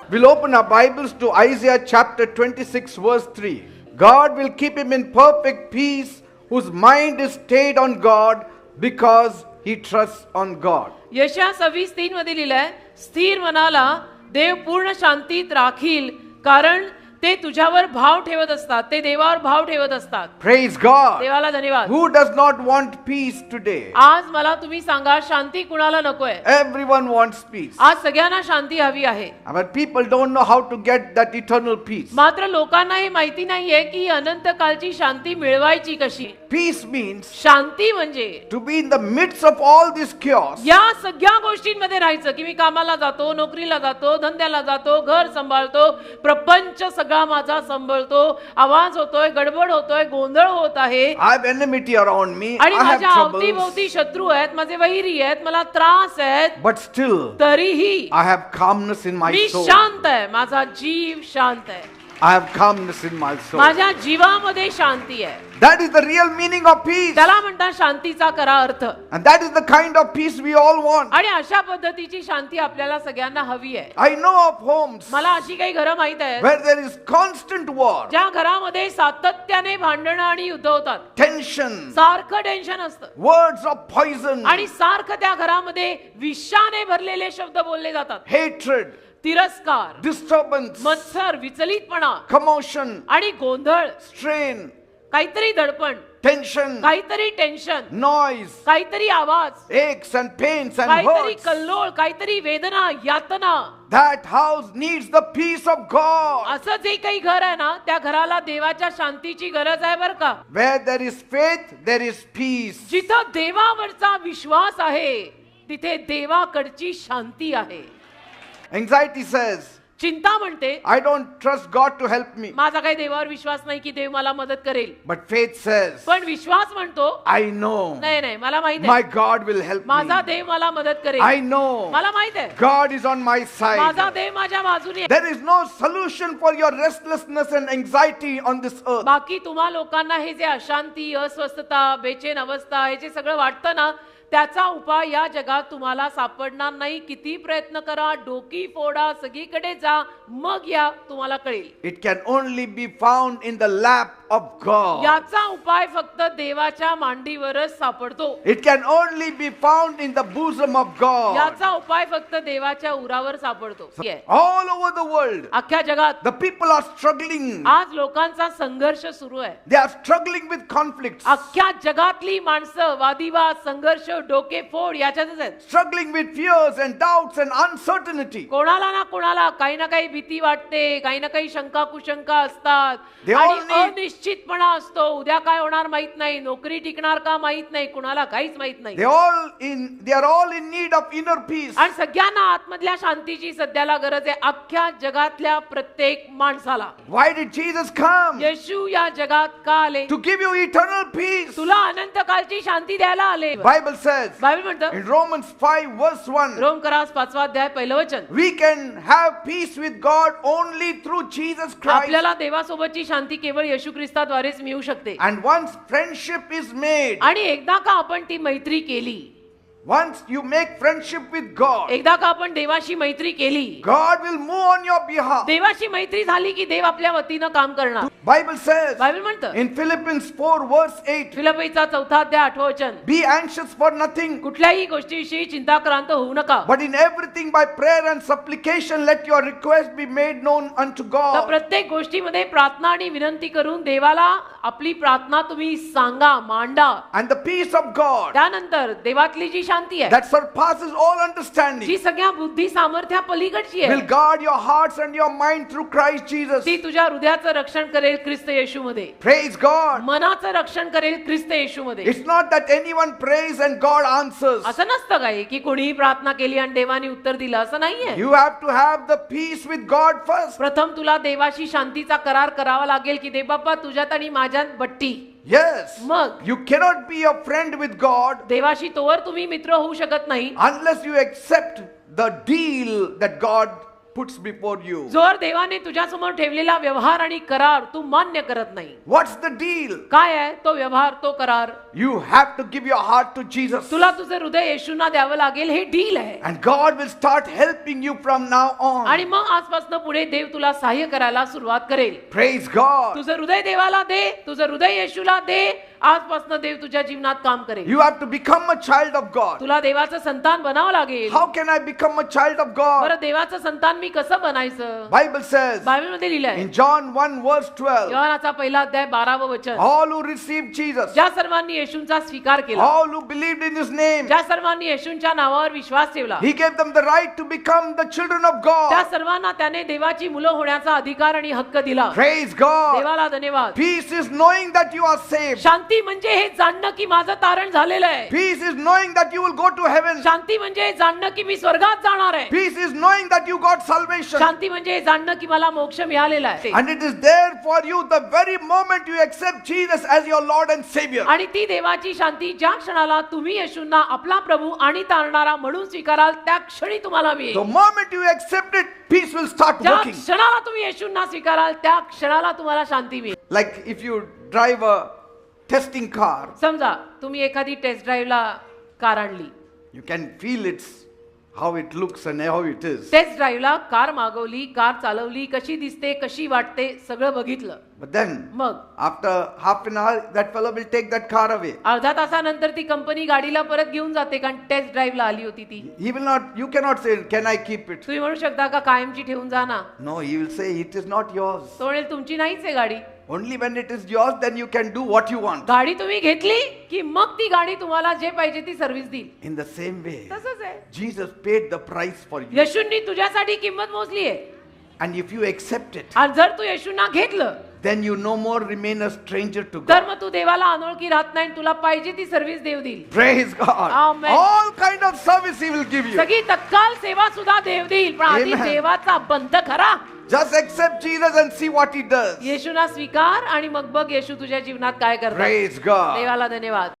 We'll open our Bibles to Isaiah chapter 26 verse 3. God will keep him in perfect peace whose mind is stayed on God because he trusts on God. यशया 26:3 मध्ये लिहिलंय, स्थिर मनाला देव पूर्ण शांतीत राखील, कारण ते तुझ्यावर भाव ठेवत असतात, ते देवावर भाव ठेवत असतात. Praise God. देवाला धन्यवाद. Who does not want peace today? आज मला तुम्ही सांगा, शांती कुणाला नकोय? Everyone wants peace. आज सगळ्यांना शांती हवी आहे. But people don't know how to get that eternal peace. मात्र लोकांना हे माहिती नाहीये की अनंत कालची शांती मिळवायची कशी. Peace means शांती म्हणजे to be in the midst of all this chaos. या सगळ्या गोष्टींमध्ये राहायचं, की मी कामाला जातो, नोकरीला जातो, धंद्याला जातो, घर सांभाळतो, प्रपंच सगळा माझा सांभाळतो, आवाज होतोय, गडबड होतोय, गोंधळ होत आहे, I have enmity around me. आणि I have माझ्या troubles. अवतीभोवती शत्रू आहेत, माझे वैरी आहेत, मला त्रास आहेत, But still, तरीही I have calmness in my me soul. शांत आहे, माझा जीव शांत आहे, I have calmness in my soul. माझ्या जीवामध्ये शांती आहे. That is the real meaning of peace. त्याला म्हणतात शांतीचा खरा अर्थ. And that is the kind of peace we all want. आणि अशा पद्धतीची शांती आपल्याला सगळ्यांना हवी आहे. I know of homes मला अशी काही घरं माहित आहेत where there is constant war, ज्या घरामध्ये सातत्याने भांडणं आणि युद्ध होतात, tension, सारखं टेन्शन असतं, words of poison, आणि सारखं त्या घरामध्ये विषाने भरलेले शब्द बोलले जातात, hatred, तिरस्कार, disturbance, मत्सर, विचलितपणा commotion, आणि गोंधळ, strain, काहीतरी दडपण, tension, काहीतरी टेन्शन, noise, काहीतरी आवाज, aches and pains and काहीतरी hurts. कल्लोळ, काहीतरी वेदना, यातना. That house needs the peace of God. असं जे काही घर आहे ना, त्या घराला देवाच्या शांतीची गरज आहे बरं का. Where there is faith, there is peace. जिथं देवावरचा विश्वास आहे, तिथे देवाकडची शांती आहे. Anxiety says, चिंता म्हणते, I don't trust God to help me. माझा काही देवावर विश्वास नाही की देव मला मदत करेल. But faith says, पण विश्वास म्हणतो, I know नाही नाही, मला माहित my आहे, God will help माझा me. देव मला मदत करेल. I know मला माहित आहे, God is on my माझा side. देव माझ्या बाजूने आहे. There is no solution for your restlessness and anxiety on this earth. बाकी तुम्हा लोकांना हे जे अशांती, अस्वस्थता, बेचैन अवस्था, हे जे सगळं वाटतं ना, त्याचा उपाय या जगात तुम्हाला सापडणार नाही. किती प्रयत्न करा, डोकी फोडा, सगळीकडे जा, मग या तुम्हाला कळेल. It can only be found in the lap of God. याचा उपाय फक्त देवाच्या मांडीवरच सापडतो. It can only be found in the bosom of God. याचा उपाय फक्त देवाच्या उरावर सापडतो. All over the world, अख्ख्या जगात the people are struggling. आज लोकांचा संघर्ष सुरू आहे. They are struggling with conflicts, अख्ख्या जगातली माणसं वादिवाद, संघर्ष, डोकेफोड याच्यातच आहेत. struggling with fears and doubts and uncertainty. कोणाला ना कोणाला काही ना काही भीती वाटते, काही ना काही शंका कुशंका असतात, They all आणि need- अनिश्चितपणा असतो. उद्या काय होणार माहित नाही, नोकरी टिकणार का माहित नाही, कुणाला काहीच माहित नाही. They are all in need of inner peace. आणि सगळ्यांना आतमधल्या शांतीची सध्याला गरज आहे, अख्ख्या जगातल्या प्रत्येक माणसाला. Why did Jesus come? येशू या जगात का आले? To give you eternal peace. तुला अनंत कालची शांती द्यायला आले. Bible says बायबल म्हणतं, in Romans 5 verse 1, रोम करास 5वा अध्याय 1लं वचन, we can have peace with God only through Jesus Christ. आपल्याला देवासोबतची शांती केवळ येशू ख्रिस्ताद्वारेच मिळू शकते. And once friendship is made, आणि एकदा का आपण ती मैत्री केली, once you make friendship with God, एकदा का आपण देवाशी मैत्री केली, God will move on your behalf. देवाशी मैत्री झाली की देव आपल्या वतीनं काम करणार. Bible says बायबल म्हणतं, in Philippians 4 verse 8, फिलिप्पीचा 4था अध्याय 8वं वचन, be anxious for nothing, कुठल्याही गोष्टीविषयी चिंताक्रांत होऊ नका, but in everything by prayer and supplication let your request be made known unto तर God. प्रत्येक गोष्टीमध्ये प्रार्थना आणि विनंती करून देवाला आपली प्रार्थना तुम्ही सांगा, मांडा. And the peace of God त्यानंतर देवातली जी शांती आहे, that surpasses all understanding जी सगळ्या बुद्धी सामर्थ्या पलीकडची आहे, will guard your hearts and your mind through Christ Jesus. ती तुझ्या हृदयाचं रक्षण करेल ख्रिस्त येशूमध्ये, Praise God. मनाचं रक्षण करेल ख्रिस्त येशूमध्ये. It's not that anyone prays and God answers. असं नसतं काय की कोणीही प्रार्थना केली आणि देवाने उत्तर दिलं, असं नाहीये. You have to have the peace with God first. प्रथम तुला देवाशी शांतीचा करार करावा लागेल की देव बाप्पा तुझ्यात आणि माझ्यात बट्टी. Yes. मग You cannot be a friend with God देवाशी तोवर तुम्ही मित्र होऊ शकत नाही unless you accept the deal that God puts before you. जोर देवाने तुझ्या समोर ठेवलेला व्यवहार आणि करार तू मान्य करत नाही. What's the deal? काय आहे तो व्यवहार, तो करार? You have to give your heart to Jesus. तुला तुझं हृदय येशूंना द्यावं लागेल, हे डील आहे. And God will start helping you from now on. आणि मग आजपासून पुढे देव तुला सहाय्य करायला सुरुवात करेल. Praise God. तुझं हृदय देवाला दे, तुझं हृदय येशूला दे. आजपासून देव तुझ्या जीवनात काम करेल. You have to become a child of God. तुला देवाचं संतान बनावं लागेल. How can I become a child of God? बरं, देवाचं संतान मी कसं बनायचं? Bible says बायबलमध्ये लिहिलंय, in John 1 verse 12, योहानाचा पहिला अध्याय 12व वचन, all who received Jesus, ज्या सर्वांनी येशूंचा स्वीकार केला, all who believed in his name, ज्या सर्वांनी येशूंच्या नावावर विश्वास ठेवला, he gave them the right to become the children of त्या God. सर्वांना त्याने देवाची मुलं होण्याचा अधिकार आणि हक्क दिला. Praise God. देवाला धन्यवाद. Peace is knowing that you are saved. शांती म्हणजे हे जाणणं की माझं तारण झालेलं आहे. Peace is knowing that you will go to heaven. शांती म्हणजे हे जाणणं की मी स्वर्गात जाणार आहे. Peace is knowing that you got salvation. शांती म्हणजे हे जाणणं की मला मोक्ष मिळालेला आहे. And it is there for you the very moment you accept Jesus as your Lord and Savior. आणि ती देवाची शांती ज्या क्षणाला तुम्ही येशूंना आपला प्रभू आणि तारणारा म्हणून स्वीकाराल, त्या क्षणी तुम्हाला मिळेल. The moment you accept it, peace will start ज्या working. क्षणाला तुम्ही येशूंना स्वीकाराल, त्या क्षणाला तुम्हाला शांती मिळेल. Like if you drive a testing car, समजा तुम्ही एखादी टेस्ट ड्राईव्हला कार आणली. you can feel how it looks and how it is. Test ड्राईव्हला कार मागवली, कार चालवली, कशी दिसते, कशी वाटते, सगळं बघितलं. But then, मग after half an hour, that fellow will take that car away. अर्धा तासानंतर ती कंपनी गाडीला परत घेऊन जाते, कारण टेस्ट ड्राईव्हला आली होती ती. He will not, you cannot say, can I keep it? तुम्ही म्हणू शकता का कायमची ठेवून जा ना? No, he will say, it is not yours. तो म्हणेल तुमची नाहीच आहे गाडी. Only when it is yours, then you can do what you want. गाडी तुम्ही घेतली की मग ती गाडी तुम्हाला जे पाहिजे ती सर्व्हिस देईल. In the same way, तसंच आहे. Jesus paid the price for you. येशूंनी तुझ्यासाठी किंमत मोजली आहे. And if you accept it, आणि जर तू येशूंना घेतलं, then you no more remain a stranger to तर God. मग तू देवाला अनोळखी राहत नाही. तुला पाहिजे ती सर्व्हिस देव देईल. Praise God. Amen. All kind of service he will give you. सगळी तत्काल सेवा सुद्धा देव देईल, पण आधी Amen. देवाचा बंध खरा. Just accept Jesus and see what he does. येशूना स्वीकार आणि मग बघ येशू तुझ्या जीवनात काय करतात. Praise God. देवाला धन्यवाद.